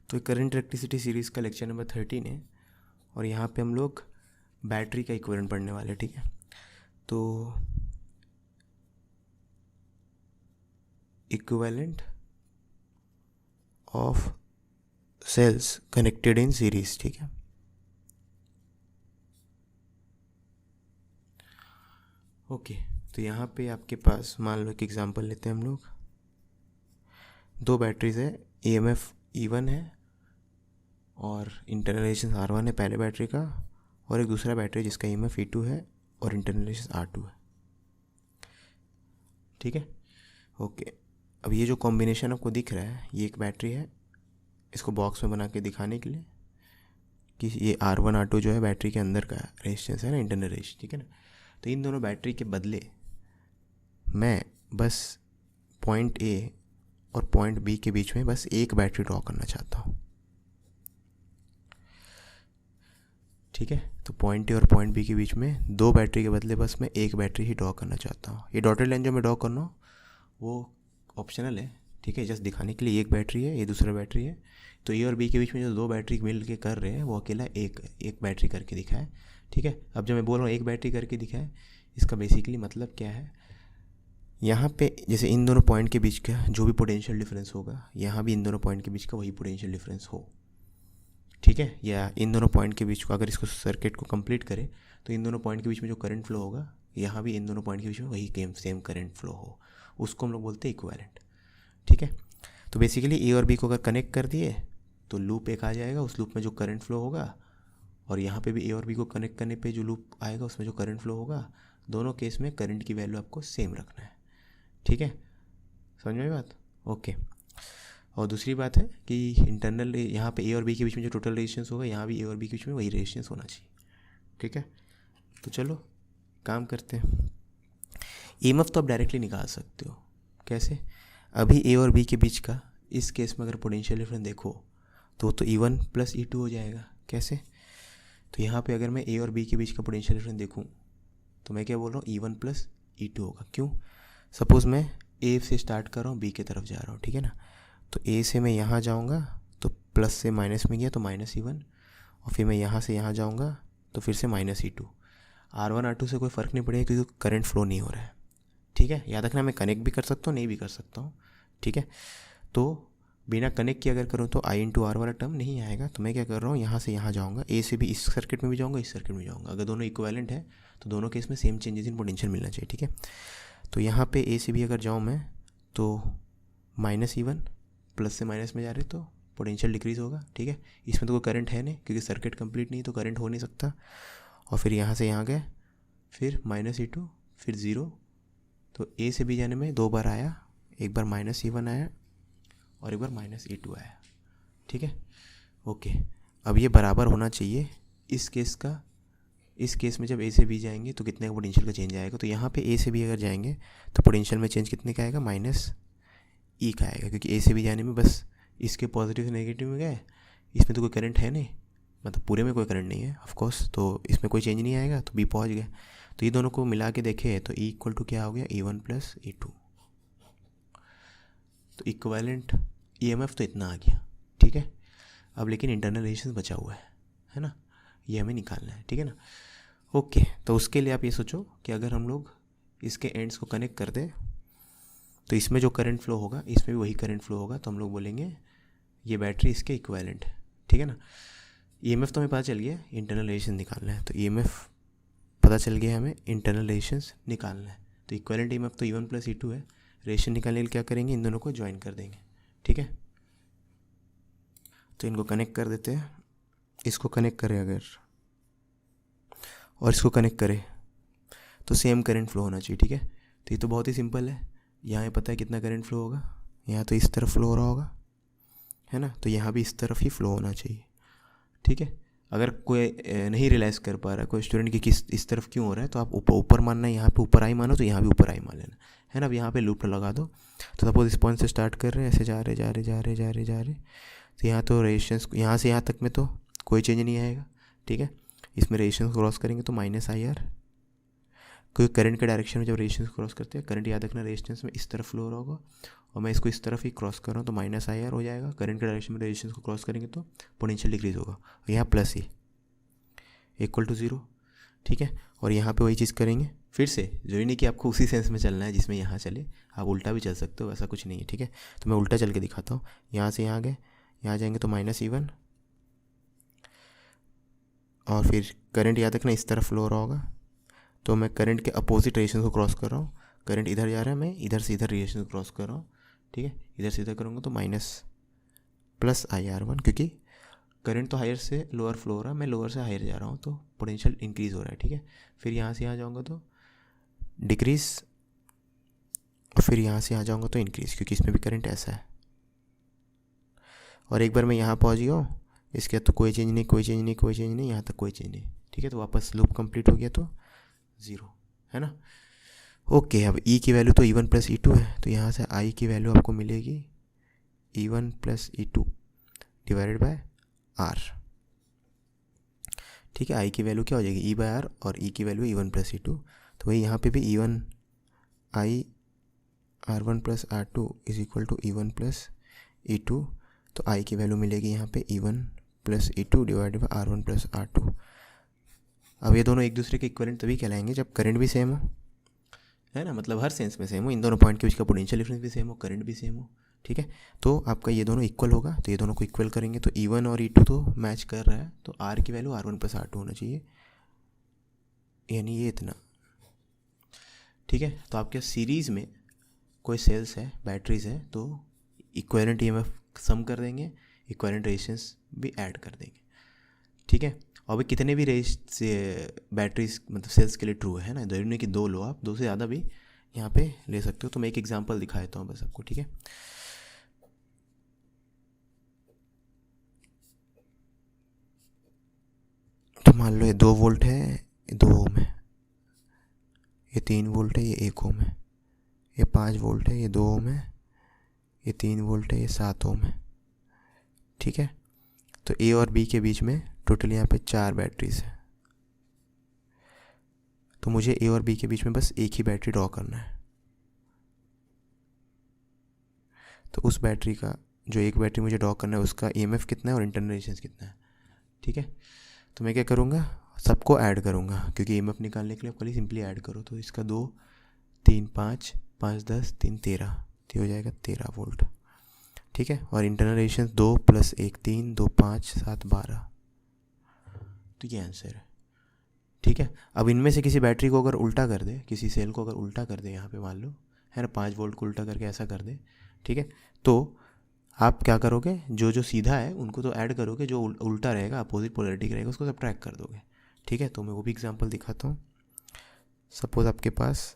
तो current electricity series का lecture number 13 है और यहाँ पे हम लोग बैटरी का इक्विवेलेंट पढ़ने वाले हैं। ठीक है, तो equivalent of cells connected in series. ठीक है, ओके। तो यहाँ पे आपके पास मान लो एक एग्जांपल लेते हैं हम लोग। दो बैटरीज है, EMF E1 है और इंटरनल रेजिस्टेंस R1 है पहले बैटरी का, और एक दूसरा बैटरी जिसका EMF E2 है और इंटरनल रेजिस्टेंस R2 है। ठीक है, ओके। अब ये जो कॉम्बिनेशन आपको दिख रहा है, ये एक बैटरी है, इसको बॉक्स में बना के दिखाने के लिए कि ये R1 R2 जो है बैटरी के अंदर का रेजिस्टेंस है ना, इंटरनल रेजिस्टेंस। ठीक है ना, तो इन दोनों बैटरी के बदले मैं बस पॉइंट A और पॉइंट B के बीच में बस एक बैटरी ड्रॉ करना चाहता हूँ। ठीक है, तो पॉइंट A और पॉइंट B के बीच में दो बैटरी के बदले बस मैं एक बैटरी ही ड्रॉ करना चाहता हूँ। ये डॉटेड लाइन जो मैं ड्रॉ करना हूँ वो ऑप्शनल है। ठीक है, जस्ट दिखाने के लिए, एक बैटरी है, ये दूसरा बैटरी है, तो A और B के बीच में जो दो बैटरी मिल के कर रहे हैं वो अकेला एक बैटरी करके दिखा है। ठीक है, अब जब मैं बोल रहा हूँ एक बैटरी करके दिखा है, इसका बेसिकली मतलब क्या है, यहाँ पे जैसे इन दोनों पॉइंट के बीच का जो भी पोटेंशियल डिफरेंस होगा, यहाँ भी इन दोनों पॉइंट के बीच का वही पोटेंशियल डिफरेंस हो। ठीक है, या इन दोनों पॉइंट के बीच को अगर इसको सर्किट को कंप्लीट करें तो इन दोनों पॉइंट के बीच में जो करंट फ्लो होगा, यहाँ भी इन दोनों पॉइंट के बीच में वही सेम करंट फ्लो हो, उसको हम लोग बोलते हैं इक्विवेलेंट। ठीक है, तो बेसिकली ए और बी को अगर कनेक्ट कर दिए तो लूप एक आ जाएगा, उस लूप में जो करंट फ्लो होगा, और यहाँ पे भी ए और बी को कनेक्ट करने पे जो लूप आएगा उसमें जो करंट फ्लो होगा, दोनों केस में करंट की वैल्यू आपको सेम रखना है। ठीक है, समझ में बात? ओके। और दूसरी बात है कि इंटरनल यहाँ पे ए और बी के बीच में जो टोटल रेजिस्टेंस होगा, यहाँ भी ए और बी के बीच में वही रेजिस्टेंस होना चाहिए। ठीक है, तो चलो काम करते हैं। EMF तो आप डायरेक्टली निकाल सकते हो। कैसे? अभी ए और बी के बीच का इस केस में अगर पोटेंशियल डिफरेंस देखो तो E1 प्लस E2 हो जाएगा। कैसे? तो यहाँ पे अगर मैं ए और बी के बीच का पोटेंशियल डिफरेंस देखूँ तो मैं क्या बोल रहा हूँ, E1 प्लस E2 होगा। क्यों? सपोज़ मैं ए से स्टार्ट कर रहा हूँ, बी की तरफ जा रहा हूँ। ठीक है ना, तो ए से मैं यहाँ जाऊँगा तो प्लस से माइनस में गया तो -E1, और फिर मैं यहाँ से यहाँ जाऊँगा तो फिर से -E2। R1 R2 से कोई फ़र्क नहीं पड़ेगा क्योंकि करंट फ्लो नहीं हो रहा है। ठीक है, याद रखना, मैं कनेक्ट भी कर सकता हूँ, नहीं भी कर सकता हूँ। ठीक है, तो बिना कनेक्ट किए अगर करूँ तो I/R वाला टर्म नहीं आएगा। तो मैं क्या कर रहा हूँ, यहाँ से यहाँ जाऊँगा, ए से भी इस सर्किट में भी जाऊँगा, इस सर्किट में जाऊँगा। अगर दोनों इक्विवेलेंट है तो दोनों केस में सेम चेंजेस इन पोटेंशियल मिलना चाहिए। ठीक है, तो यहाँ पे ए से भी अगर जाऊँ मैं तो -E1, प्लस से माइनस में जा रहे तो पोटेंशियल डिक्रीज़ होगा। ठीक है, इसमें तो कोई करंट है नहीं क्योंकि सर्किट कंप्लीट नहीं, तो करंट हो नहीं सकता। और फिर यहाँ से यहाँ गए, फिर -E2, फिर 0, तो ए से बी जाने में दो बार आया, एक बार -E1 आया और एक बार -E2 आया। ठीक है, ओके। अब ये बराबर होना चाहिए इस केस का। इस केस में जब ए से बी जाएंगे तो कितने का पोटेंशियल का चेंज आएगा, तो यहाँ पे ए से बी अगर जाएंगे तो पोटेंशियल में चेंज कितने का आएगा, -E का आएगा, क्योंकि ए से बी जाने में बस इसके पॉजिटिव से नेगेटिव में गए, इसमें तो कोई करंट है नहीं, मतलब पूरे में कोई करंट नहीं है ऑफ कोर्स, तो इसमें कोई चेंज नहीं आएगा, तो बी पहुँच गए। तो ये दोनों को मिला के देखें तो E इक्वल टू क्या हो गया, E1 प्लस E2। तो इक्विवेलेंट EMF तो इतना आ गया। ठीक है, अब लेकिन इंटरनल रेजिस्टेंस बचा हुआ है ना, ये हमें निकालना है। ठीक है ना, ओके। तो उसके लिए आप ये सोचो कि अगर हम लोग इसके एंड्स को कनेक्ट कर दें तो इसमें जो करंट फ्लो होगा इसमें भी वही करंट फ्लो होगा, तो हम लोग बोलेंगे ये बैटरी इसके इक्विवेलेंट है। ठीक है ना, EMF तो हमें पता चल गया, इंटरनल रेजिस्टेंस निकालना है, तो EMF पता चल गया, हमें इंटरनल रेजिस्टेंस निकालना है। तो इक्विवेलेंट EMF तो E1 प्लस E2 है। रेजिस्टेंस निकालने के लिए क्या करेंगे, इन दोनों को ज्वाइन कर देंगे। ठीक है, तो इनको कनेक्ट कर देते हैं। इसको कनेक्ट करें अगर और इसको कनेक्ट करें तो सेम करंट फ्लो होना चाहिए। ठीक है, तो ये तो बहुत ही सिंपल है। यहाँ पता है कितना करंट फ्लो होगा, यहाँ तो इस तरफ फ्लो हो रहा होगा, है ना, तो यहाँ भी इस तरफ ही फ्लो होना चाहिए। ठीक है, अगर कोई नहीं रियलाइज़ कर पा रहा कोई स्टूडेंट कि किस इस तरफ क्यों हो रहा है, तो आप ऊपर मानना है, यहाँ पे ऊपर आई मानो तो यहाँ भी ऊपर आई मान लेना है ना। अब यहाँ पे लूप लगा दो, तो सपोज इस पॉइंट से स्टार्ट कर रहे हैं, ऐसे जा रहे, तो यहाँ तो रेजिस्टेंस यहाँ से यहाँ तक में तो कोई चेंज नहीं आएगा। ठीक है, इसमें रेजिस्टेंस क्रॉस करेंगे तो -IR, क्योंकि करंट के डायरेक्शन में जब रेजिस्टेंस क्रॉस करते हैं, करंट याद रखना रेजिस्टेंस में इस तरफ फ्लो हो रहा होगा और मैं इसको इस तरफ ही क्रॉस कर रहा हूँ तो माइनस आई आर हो जाएगा, करंट के डायरेक्शन में रेजिस्टेंस को क्रॉस करेंगे तो पोटेंशियल डिक्रीज होगा, यहाँ प्लस ही इक्वल टू ज़ीरो, ठीक है। और यहाँ पे वही चीज़ करेंगे फिर से, जरूरी नहीं कि आपको उसी सेंस में चलना है जिसमें यहाँ चले, आप उल्टा भी चल सकते हो, ऐसा कुछ नहीं है, ठीक है। तो मैं उल्टा चल के दिखाता हूँ, यहाँ से यहाँ गए, यहाँ जाएंगे तो माइनस E1, और फिर करंट याद रखना इस तरफ फ्लो हो रहा होगा, तो मैं करंट के अपोजिट रेजिस्टेंस को क्रॉस कर रहा हूँ, करंट इधर जा रहा है, मैं इधर से इधर रेजिस्टेंस को क्रॉस कर रहा हूँ, ठीक है। इधर से इधर करूँगा तो माइनस प्लस IR1, क्योंकि करंट तो हायर से लोअर फ्लो हो रहा है, मैं लोअर से हायर जा रहा हूँ तो पोटेंशियल इंक्रीज़ हो रहा है, ठीक है। फिर यहाँ से यहाँ जाऊँगा तो डिक्रीज़, और फिर यहाँ से यहाँ जाऊँगा तो इंक्रीज़, क्योंकि इसमें भी करंट ऐसा है। और एक बार मैं यहाँ पहुँच गया हूँ, इसके बाद तो कोई चेंज नहीं, कोई चेंज नहीं, कोई चेंज नहीं, यहाँ तक कोई चेंज नहीं, ठीक है। तो वापस लूप कंप्लीट हो गया तो ज़ीरो, है ना। ओके, अब E की वैल्यू तो E1 प्लस E2 है, तो यहाँ से I की वैल्यू आपको मिलेगी E1 plus E2 divided by R, ठीक है। I की वैल्यू क्या हो जाएगी E बाय R, और E की वैल्यू E1 प्लस E2, तो वही यहाँ पे भी E1 I R1 plus R2 is equal to E1 plus E2, तो I की वैल्यू मिलेगी यहाँ पे E1 plus E2 divided by R1 plus R2। अब ये दोनों एक दूसरे के इक्विवेलेंट तभी कहलाएंगे जब करंट भी सेम हो, है ना, मतलब हर सेंस में सेम हो, इन दोनों पॉइंट के बीच का पोटेंशियल डिफरेंस भी सेम हो, करंट भी सेम हो, ठीक है। तो आपका ये दोनों इक्वल होगा, तो ये दोनों को इक्वल करेंगे तो E1 और E2 तो मैच कर रहा है, तो R की वैल्यू R1 प्लस R2 होना चाहिए, यानी ये इतना, ठीक है। तो आपके सीरीज़ में कोई सेल्स है, बैटरीज है, तो इक्विवेलेंट EMF सम कर देंगे, इक्विवेलेंट रेजिस्टेंस भी ऐड कर देंगे, ठीक है। और भी कितने भी बैटरीज मतलब सेल्स के लिए ट्रू है ना, जरूरी नहीं कि दो लो, आप दो से ज़्यादा भी यहाँ पे ले सकते हो। तो मैं एक एग्जांपल दिखा देता हूँ बस आपको, ठीक है। तो मान लो ये 2 वोल्ट है, ये 2 ओम है, ये 3 वोल्ट है, ये 1 ओम है, ये 5 वोल्ट है, ये 2 ओम है, ये 3 वोल्ट है, ये 7 ओम है, ठीक है। तो A और B के बीच में टोटल यहाँ पे 4 बैटरीज है, तो मुझे A और B के बीच में बस एक ही बैटरी ड्रॉ करना है। तो उस बैटरी का जो एक बैटरी मुझे ड्रॉ करना है उसका EMF कितना है और इंटरनल रेजिस्टेंस कितना है, ठीक है। तो मैं क्या करूँगा, सबको ऐड करूँगा, क्योंकि EMF निकालने के लिए खाली सिंपली ऐड करो, तो इसका 2 3 5 5 10 3 13, तो हो जाएगा 13 वोल्ट, ठीक है। और इंटरनल रेजिस्टेंस 2 + 1 3 2 5 7 12, तो ये आंसर है, ठीक है। अब इनमें से किसी बैटरी को अगर उल्टा कर दे, किसी सेल को अगर उल्टा कर दे, यहाँ पे मान लो है ना 5 वोल्ट को उल्टा करके ऐसा कर दे, ठीक है, तो आप क्या करोगे, जो जो सीधा है उनको तो ऐड करोगे, जो उल्टा रहेगा अपोजिट पोलैरिटी रहेगा उसको सब्ट्रैक्ट कर दोगे, ठीक है। तो मैं वो भी एग्जांपल दिखाता हूँ। सपोज आपके पास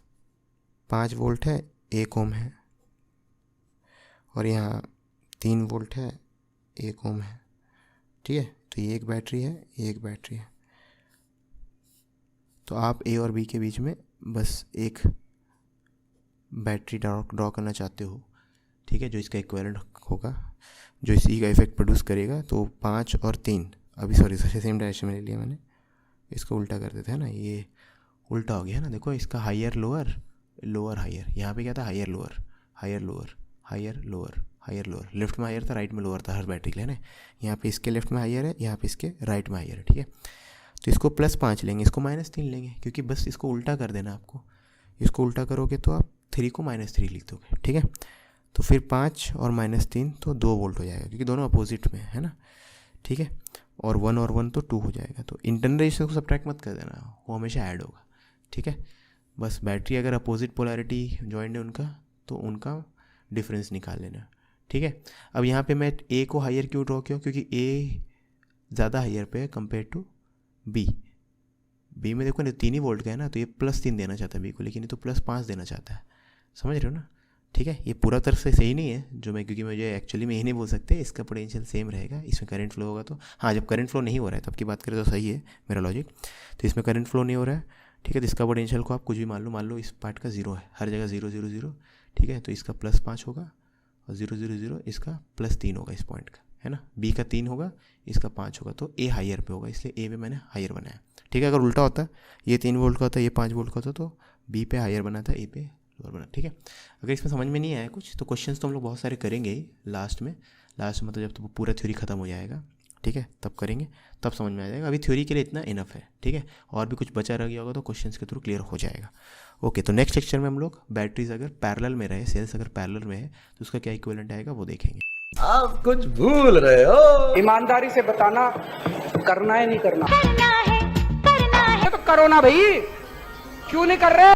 5 वोल्ट है, 1 ओम है, और यहाँ 3 वोल्ट है, 1 ओम है, ठीक है। तो ये एक बैटरी है, ये एक बैटरी है, तो आप A और B के बीच में बस एक बैटरी ड्रॉ करना चाहते हो, ठीक है, जो इसका इक्विवेलेंट होगा, जो इसी का इफेक्ट प्रोड्यूस करेगा। तो 5 और 3, अभी सॉरी सेम डायरेक्शन में ले लिया मैंने, इसको उल्टा कर देते हैं ना, ये उल्टा हो गया है ना, देखो इसका हायर लोअर लोअर हायर, यहाँ पे क्या था higher lower higher lower higher lower higher lower, left में हायर था, राइट में लोअर था हर बैटरी के लिए ना, यहाँ पे इसके लेफ्ट में हायर है, यहाँ पे इसके राइट में हायर है, ठीक है। तो इसको +5 लेंगे, इसको -3 लेंगे, क्योंकि बस इसको उल्टा कर देना आपको, इसको उल्टा करोगे तो आप 3 को -3 लिख दोगे, ठीक है। तो फिर 5 और -3 तो 2 वोल्ट हो जाएगा, क्योंकि दोनों अपोजिट में है ना, ठीक है। और 1 और 1 तो 2 हो जाएगा। तो इंटरनल रेजिस्टेंस को सब्ट्रैक्ट मत कर देना, वो हमेशा ऐड होगा, ठीक है। बस बैटरी अगर अपोजिट पोलैरिटी जॉइंट है उनका, तो उनका डिफरेंस निकाल लेना, ठीक है। अब यहाँ पे मैं A को हायर क्यों ड्रॉ किया, क्योंकि A ज़्यादा हायर पे है कंपेयर टू B में देखो ना 3 ही वोल्ट का है ना, तो ये +3 देना चाहता है B को, लेकिन ये तो +5 देना चाहता है, समझ रहे हो ना, ठीक है। ये पूरा तरफ से सही नहीं है जो मैं, क्योंकि मुझे एक्चुअली में यही नहीं बोल सकते, इसका पोटेंशियल सेम रहेगा, इसमें करंट फ्लो होगा, तो हाँ जब करंट फ्लो नहीं हो रहा है तब की बात करें तो सही है मेरा लॉजिक। तो इसमें करंट फ्लो नहीं हो रहा है, ठीक है, तो इसका पोटेंशियल को आप कुछ भी मान लो इस पार्ट का 0 है, हर जगह 0 0 0, ठीक है। तो इसका +5 होगा, और 0 0 0 इसका +3 होगा इस पॉइंट का, है ना। B का 3 होगा, इसका 5 होगा, तो A हायर पे होगा, इसलिए A पे मैंने हायर बनाया, ठीक है। अगर उल्टा होता, ये 3 वोल्ट का होता, ये 5 वोल्ट का होता, तो B पे हायर बना था, A पे लोअर बना, ठीक है। अगर इसमें समझ में नहीं आया कुछ तो क्वेश्चंस तो हम लोग बहुत सारे करेंगे ही लास्ट में मतलब जब तो पूरा थ्योरी ख़त्म हो जाएगा, ठीक है, तब करेंगे, तब समझ में आ जाएगा। अभी थ्योरी के लिए इतना इनफ है, ठीक है। और भी कुछ बचा रह गया होगा तो क्वेश्चंस के थ्रू क्लियर हो जाएगा। ओके, तो नेक्स्ट लेक्चर में हम लोग बैटरीज अगर पैरेलल में रहे, सेल्स अगर पैरेलल में है तो उसका क्या इक्विवेलेंट आएगा वो देखेंगे। आप कुछ भूल रहे हो। ईमानदारी से बताना, करना है नहीं करना? करना है तो करो ना भाई, क्यों नहीं कर रहे?